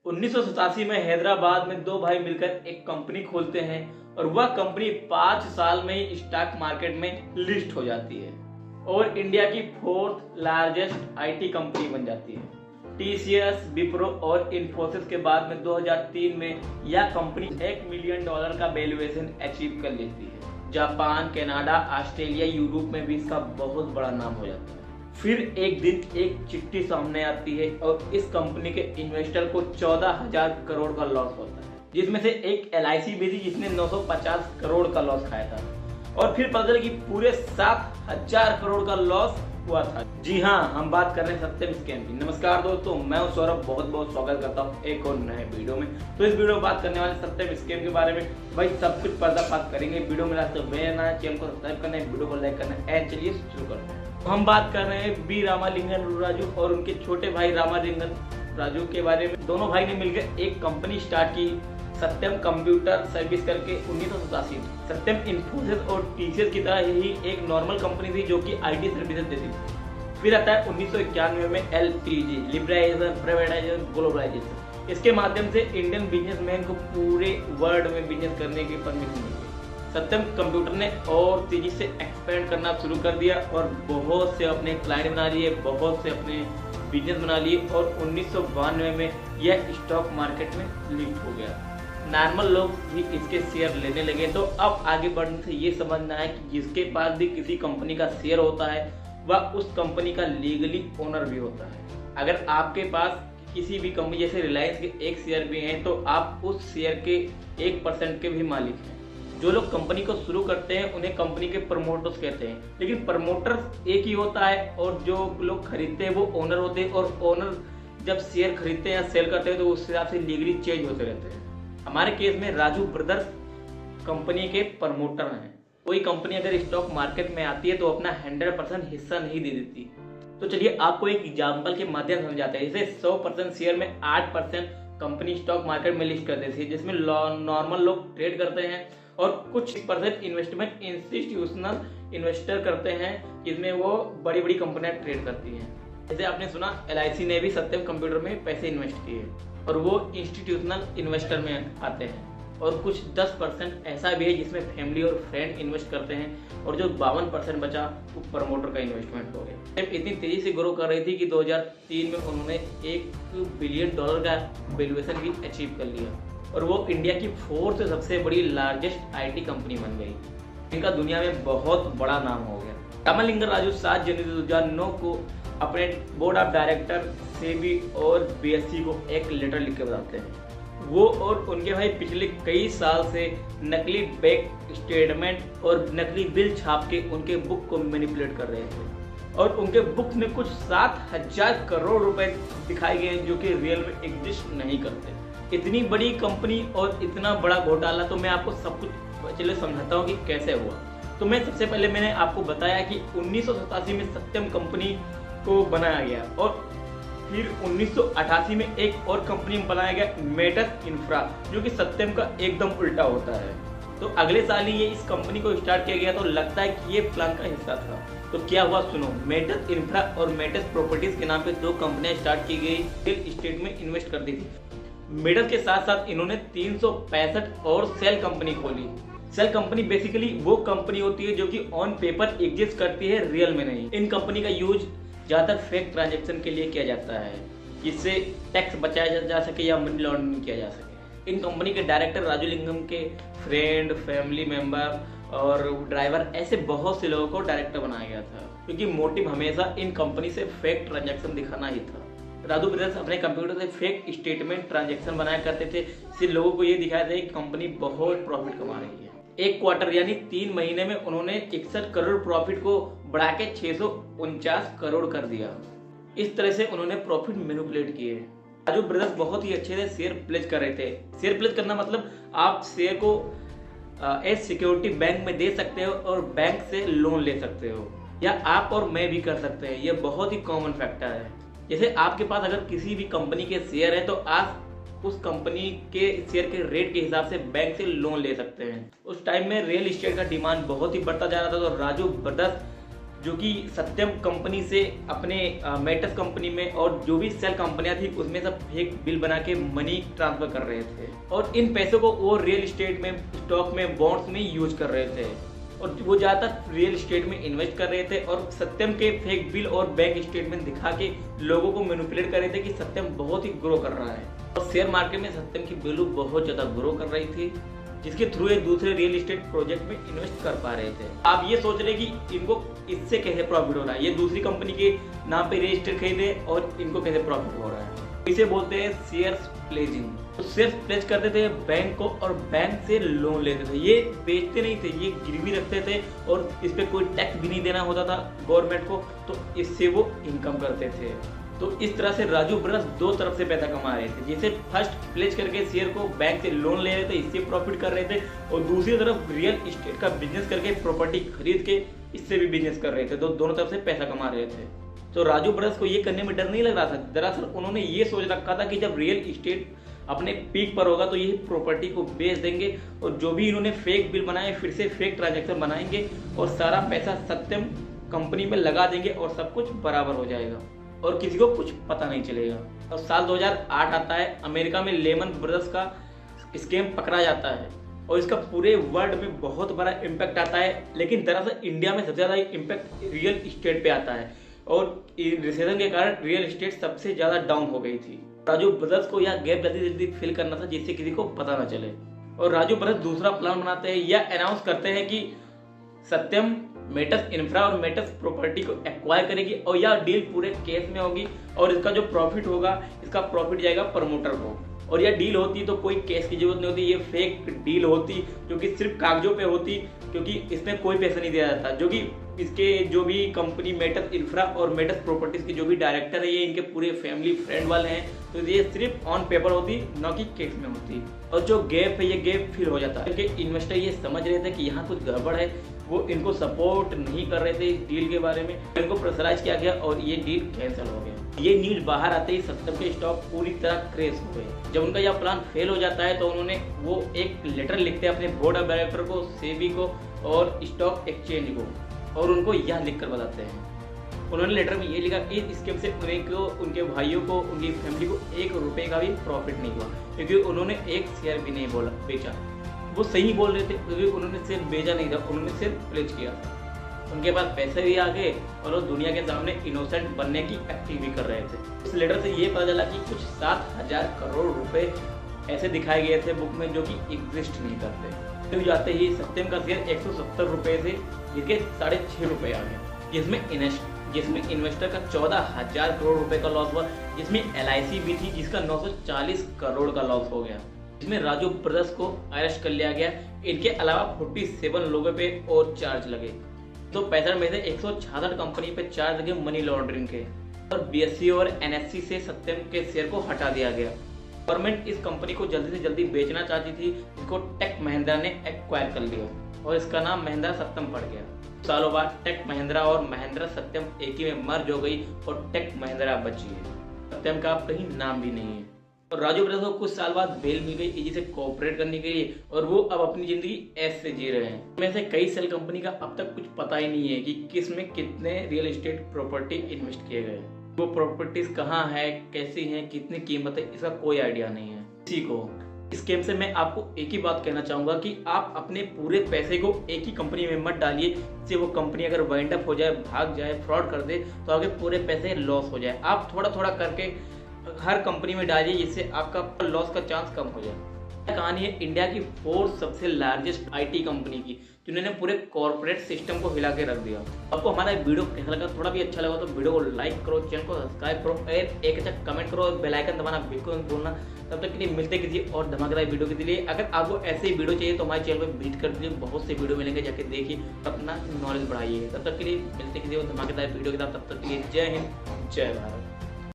1987 में हैदराबाद में दो भाई मिलकर एक कंपनी खोलते हैं और वह कंपनी 5 साल में ही स्टॉक मार्केट में लिस्ट हो जाती है और इंडिया की 4th लार्जेस्ट आईटी कंपनी बन जाती है। टीसीएस, विप्रो और इन्फोसिस के बाद में 2003 में यह कंपनी $1 मिलियन का वैल्यूएशन अचीव कर लेती है। जापान, कनाडा, ऑस्ट्रेलिया, यूरोप में भी इसका बहुत बड़ा नाम हो जाता है। फिर एक दिन एक चिट्ठी सामने आती है और इस कंपनी के इन्वेस्टर को 14,000 करोड़ का लॉस होता है, जिसमें से एक LIC भी थी जिसने 950 करोड़ का लॉस खाया था और फिर पता चला कि पूरे 7,000 करोड़ का लॉस हुआ था। जी हाँ, हम बात कर रहे हैं सत्यम स्कैम की। नमस्कार दोस्तों, मैं हूं सौरभ, बहुत बहुत स्वागत करता हूं एक और नए वीडियो में। तो इस वीडियो में बात करने वाले सत्यम स्कैम के बारे में भाई सब कुछ पर्दाफाश करेंगे। वीडियो में लास्ट तक बने रहना है, चैनल को सब्सक्राइब करना है, वीडियो को लाइक करना है। चलिए शुरू करते हैं। हम बात कर रहे हैं बी रामालिंगन राजू और उनके छोटे भाई रामालिंगन राजू के बारे में। दोनों भाई ने मिलकर एक कंपनी स्टार्ट की, सत्यम कंप्यूटर सर्विस करके 1987 में। सत्यम इन्फोसिस और टीसीएस की तरह ही एक नॉर्मल कंपनी थी जो कि आईटी सर्विसेज देती थी। फिर आता है 1991 में LPG, लिबरलाइजेशन, प्राइवेटाइजेशन, ग्लोबलाइजेशन। इसके माध्यम से इंडियन बिजनेसमैन को पूरे वर्ल्ड में बिजनेस करने की परमिशन मिली। सत्यम कंप्यूटर ने और तेजी से एक्सपेंड करना शुरू कर दिया और बहुत से अपने क्लाइंट बना लिए, बहुत से अपने बिजनेस बना लिए और 1992 में यह स्टॉक मार्केट में लिस्ट हो गया। नॉर्मल लोग भी इसके शेयर लेने लगे। तो अब आगे बढ़ने से ये समझना है कि जिसके पास भी किसी कंपनी का शेयर होता है वह उस कंपनी का लीगली ओनर भी होता है। अगर आपके पास किसी भी कंपनी जैसे रिलायंस के एक शेयर भी हैं तो आप उस शेयर के 1% के भी मालिक हैं। जो लोग कंपनी को शुरू करते हैं उन्हें कंपनी के प्रमोटर्स कहते हैं, लेकिन प्रमोटर्स एक ही होता है और जो लोग खरीदते हैं वो ओनर होते हैं और ओनर जब शेयर खरीदते हैं या सेल करते हैं तो उस हिसाब से लीगली चेंज होते रहते हैं। हमारे केस में राजू ब्रदर्स कंपनी के प्रमोटर हैं। कोई कंपनी अगर स्टॉक मार्केट में आती है तो अपना 100% हिस्सा नहीं दे देती। तो चलिए आपको एक एग्जाम्पल के माध्यम से समझाते हैं। जैसे 100% शेयर में 8% कंपनी स्टॉक मार्केट में लिस्ट कर देती है, जिसमें नॉर्मल लोग ट्रेड करते हैं और कुछ % इन्वेस्टमेंट इंस्टीट्यूशनल इन्वेस्टर करते हैं, जिसमें वो बड़ी बड़ी कंपनियां ट्रेड करती हैं। जैसे आपने सुना LIC ने भी सत्यम कंप्यूटर में पैसे इन्वेस्ट किए और वो इंस्टीट्यूशनल इन्वेस्टर में आते हैं। और कुछ 10% ऐसा भी है जिसमें फैमिली और फ्रेंड इन्वेस्ट करते हैं और जो 52% बचा वो प्रमोटर का इन्वेस्टमेंट हो गया। इतनी तेजी से ग्रो कर रही थी कि 2003 में उन्होंने $1 बिलियन का वैल्यूएशन भी अचीव कर लिया और वो इंडिया की 4th सबसे बड़ी लार्जेस्ट आईटी कंपनी बन गई। इनका दुनिया में बहुत बड़ा नाम हो गया। रामालिंगन राजू 7 जनवरी 2009 को अपने बोर्ड ऑफ डायरेक्टर सेबी और BSE को एक लेटर लिख के बताते हैं। वो और उनके भाई पिछले कई साल से नकली बैंक स्टेटमेंट और नकली बिल छाप के उनके बुक को मैनिपुलेट कर रहे थे और उनके बुक में कुछ 7,000 करोड़ रुपए दिखाए गए जो कि रियल में एग्जिस्ट नहीं करते। इतनी बड़ी कंपनी और इतना बड़ा घोटाला, तो मैं आपको सब कुछ चलिए समझाता हूँ कि कैसे हुआ। तो सबसे पहले मैंने आपको बताया कि 1987 में सत्यम कंपनी को बनाया गया और फिर 1988 में एक और कंपनी बनाया गया मेटस इंफ्रा, जो कि सत्यम का एकदम उल्टा होता है। तो अगले साल ही ये इस कंपनी को स्टार्ट किया गया। तो लगता है कि ये प्लान का हिस्सा था। तो क्या हुआ सुनो। मेटस इंफ्रा और मेटस प्रॉपर्टीज के नाम पे 2 कंपनियां स्टार्ट की गई, रियल एस्टेट में इन्वेस्ट कर दी थी। मेटस के साथ साथ इन्होंने 365 और सेल कंपनी खोली। सेल कंपनी बेसिकली वो कंपनी होती है जो कि ऑन पेपर एग्जिस्ट करती है, रियल में नहीं। इन कंपनी का यूज ज्यादातर फेक ट्रांजैक्शन के लिए किया जाता है, जिससे टैक्स बचाया जा सके या मनी लॉन्ड्रिंग किया जा सके। इन कंपनी के डायरेक्टर राजूलिंगम के फ्रेंड, फैमिली मेंबर और ड्राइवर ऐसे बहुत से लोगों को डायरेक्टर बनाया गया था, क्योंकि मोटिव हमेशा इन कंपनी से फेक ट्रांजैक्शन दिखाना ही था। राजू ब्रदर्स अपने कंप्यूटर से फेक स्टेटमेंट ट्रांजैक्शन बनाया करते थे, इससे लोगों को ये दिखाया था कि कंपनी बहुत प्रॉफिट कमा रही है। एक क्वार्टर यानी 3 महीने में उन्होंने 61 करोड़ प्रॉफिट को बढ़ा के 649 करोड़ कर दिया। इस तरह से उन्होंने प्रॉफिट मैनिपुलेट किए। राजू ब्रदर्स बहुत ही अच्छे से शेयर प्लेज कर रहे थे। शेयर प्लेज करना मतलब आप शेयर को एज सिक्योरिटी बैंक में दे सकते हो और बैंक से लोन ले सकते हो, या आप और मैं भी कर सकते हैं। यह बहुत ही कॉमन फैक्टर है। जैसे आपके पास अगर किसी भी कंपनी के शेयर है तो आप उस कंपनी के शेयर के रेट के हिसाब से बैंक से लोन ले सकते हैं। उस टाइम में रियल एस्टेट का डिमांड बहुत ही बढ़ता जा रहा था, तो राजू ब्रदर्स जो कि सत्यम कंपनी से अपने मेटस कंपनी में और जो भी सेल कंपनियां थी उसमें सब फेक बिल बना के मनी ट्रांसफर कर रहे थे और इन पैसों को वो रियल एस्टेट में, स्टॉक में, बॉन्ड्स में यूज कर रहे थे और वो ज़्यादातर रियल एस्टेट में इन्वेस्ट कर रहे थे और सत्यम के फेक बिल और बैंक स्टेटमेंट दिखा के लोगों को मैनिपुलेट कर रहे थे कि सत्यम बहुत ही ग्रो कर रहा है और शेयर मार्केट में सत्यम की वैल्यू बहुत ज़्यादा ग्रो कर रही थी, जिसके थ्रू ये दूसरे रियल एस्टेट प्रोजेक्ट में इन्वेस्ट कर पा रहे थे। आप ये सोच रहे कि इनको इससे कैसे प्रॉफिट हो रहा है, ये दूसरी कंपनी के नाम पे रियल एस्टेट खरीदे और इनको कैसे प्रॉफिट हो रहा है। इसे बोलते हैं शेयर्स प्लेजिंग। तो शेयर्स प्लेज करते थे बैंक को और बैंक से लोन लेते थे। ये बेचते नहीं थे, ये गिरवी रखते थे और इस पे कोई टैक्स भी नहीं देना होता था गवर्नमेंट को, तो इससे वो इनकम करते थे। तो इस तरह से राजू ब्रदर्स दो तरफ से पैसा कमा रहे थे, जैसे फर्स्ट प्लेज करके शेयर को बैंक से लोन ले रहे थे, इससे प्रॉफिट कर रहे थे और दूसरी तरफ रियल एस्टेट का बिजनेस करके प्रॉपर्टी खरीद के इससे भी बिजनेस कर रहे थे। तो दोनों तरफ से पैसा कमा रहे थे। तो राजू ब्रदर्स को ये करने में डर नहीं लग रहा था। दरअसल उन्होंने ये सोच रखा था कि जब रियल एस्टेट अपने पीक पर होगा तो ये प्रॉपर्टी को बेच देंगे और जो भी इन्होंने फेक बिल बनाए फिर से फेक ट्रांजैक्शन बनाएंगे और सारा पैसा सत्यम कंपनी में लगा देंगे और सब कुछ बराबर हो जाएगा और किसी को कुछ पता नहीं चलेगा। और साल 2008 आता है, अमेरिका में लेमन ब्रदर्स का स्कैम पकड़ा जाता है और इसका पूरे वर्ल्ड में बहुत बड़ा इम्पैक्ट आता है, लेकिन दरअसल इंडिया में सबसे ज़्यादा इम्पैक्ट रियल एस्टेट पे आता है और रिसेशन के कारण रियल एस्टेट सबसे ज़्यादा डाउन हो गई थी। राजू ब्रदर्स को यह गैप जल्दी जल्दी फिल करना था जिससे किसी को पता ना चले और राजू ब्रदर्स दूसरा प्लान बनाते हैं या अनाउंस करते हैं कि सत्यम मेटस इंफ्रा और मेटस प्रॉपर्टी को एक्वायर करेगी और यह डील पूरे केस में होगी और इसका जो प्रॉफिट होगा इसका प्रॉफिट जाएगा प्रमोटर को। और यह डील होती तो कोई केस की जरूरत नहीं होती, ये फेक डील होती जो कि सिर्फ कागजों पे होती, क्योंकि इसमें कोई पैसा नहीं दिया जाता। जो कि इसके जो भी कंपनी मेटस इंफ्रा और मेटस प्रॉपर्टीज के जो भी डायरेक्टर है ये इनके पूरे फैमिली फ्रेंड वाले हैं, तो ये सिर्फ ऑन पेपर होती न कि केस में होती। और जो गैप है ये गैप फिल हो जाता है क्योंकि इन्वेस्टर ये समझ रहे थे कि यहाँ कुछ गड़बड़ है, वो इनको सपोर्ट नहीं कर रहे थे इस डील के बारे में, इनको प्रेशराइज किया गया और ये डील कैंसिल हो गया। ये न्यूज बाहर आते ही सत्यम के स्टॉक पूरी तरह क्रेश हो गए। जब उनका यह प्लान फेल हो जाता है तो उन्होंने वो एक लेटर लिखते हैं अपने बोर्ड ऑफ डायरेक्टर को, सेबी को और स्टॉक एक्सचेंज को और उनको यह लिखकर बताते हैं। उन्होंने लेटर में ये लिखा कि इस स्कीम से उनके भाइयों को, उनकी फैमिली को 1 रुपए का भी प्रॉफिट नहीं हुआ क्योंकि उन्होंने एक शेयर भी नहीं बेचा। वो सही बोल रहे थे क्योंकि उन्होंने सिर्फ बेचा नहीं था, उन्होंने सिर्फ प्लेज किया था। उनके पास पैसे भी आ गए और वो दुनिया के सामने इनोसेंट बनने की एक्टिंग भी कर रहे थे। इस लेटर से ये पता चला कि कुछ 7,000 करोड़ रुपए ऐसे दिखाए गए थे बुक में जो कि एग्जिस्ट नहीं करते। तो जाते ही सत्यम का शेयर 170 रुपए से गिर के 6.5 रुपए आ गया, जिसमें इन्वेस्टर का 14,000 करोड़ रुपए का लॉस हुआ, जिसमें LIC भी थी जिसका 940 करोड़ का लॉस हो गया। इसमें राजू ब्रदर्स को अरेस्ट कर लिया गया। इनके अलावा 47 लोगों पे और चार्ज लगे। तो 65 में से 166 कंपनी पे चार्ज लगे मनी लॉन्ड्रिंग के और BSE और NSE से सत्यम के शेयर को हटा दिया गया। गवर्नमेंट इस कंपनी को जल्दी से जल्दी बेचना चाहती थी, जिसको टेक महिंद्रा ने एक्वायर कर लिया और इसका नाम महिंद्रा सत्यम पड़ गया। सालों बाद टेक महिंद्रा और महिंद्रा सत्यम एक ही में मर्ज हो गई और टेक महिंद्रा बची है। सत्यम का अब कहीं नाम भी नहीं है। और राजू ब्रदर्स को कुछ साल बाद बेल मिल गई इजी से कोऑपरेट करने के लिए और वो अब अपनी जिंदगी ऐसे जी रहे हैं। इनमें से कई सेल कंपनी का अब तक कुछ पता ही नहीं है कि किस में कितने रियल एस्टेट प्रॉपर्टी इन्वेस्ट किए गए, वो प्रॉपर्टीज कहाँ है, कैसी हैं, कितनी कीमत है, इसका कोई आइडिया नहीं है किसी को। इस गेम से मैं आपको एक ही बात कहना चाहूंगा कि आप अपने पूरे पैसे को एक ही कंपनी में मत डालिए, जिससे वो कंपनी अगर वाइंड अप हो जाए, भाग जाए, फ्रॉड कर दे तो आगे पूरे पैसे लॉस हो जाए। आप थोड़ा थोड़ा करके हर कंपनी में डालिए जिससे आपका लॉस का चांस कम हो जाए। कहानी है इंडिया की 4 सबसे लार्जेस्ट IT कंपनी की, जिन्होंने पूरे कॉर्पोरेट सिस्टम को हिला के रख दिया। आपको हमारा वीडियो कैसा लगा, थोड़ा भी अच्छा लगा तो वीडियो को लाइक करो, चैनल को सब्सक्राइब करो और एक अच्छा कमेंट करो और बेल आइकन दबाना बिल्कुल मत भूलना। तब तक के लिए मिलते किसी और धमाकेदार वीडियो के लिए। अगर आपको ऐसे ही वीडियो चाहिए तो हमारे चैनल पर विजिट कर दीजिए, बहुत से वीडियो मिलेंगे, जाके देखिए, अपना नॉलेज बढ़ाइए। तब तक के लिए मिलते किसी और धमाकेदार वीडियो के साथ। तब तक के लिए जय हिंद, जय भारत।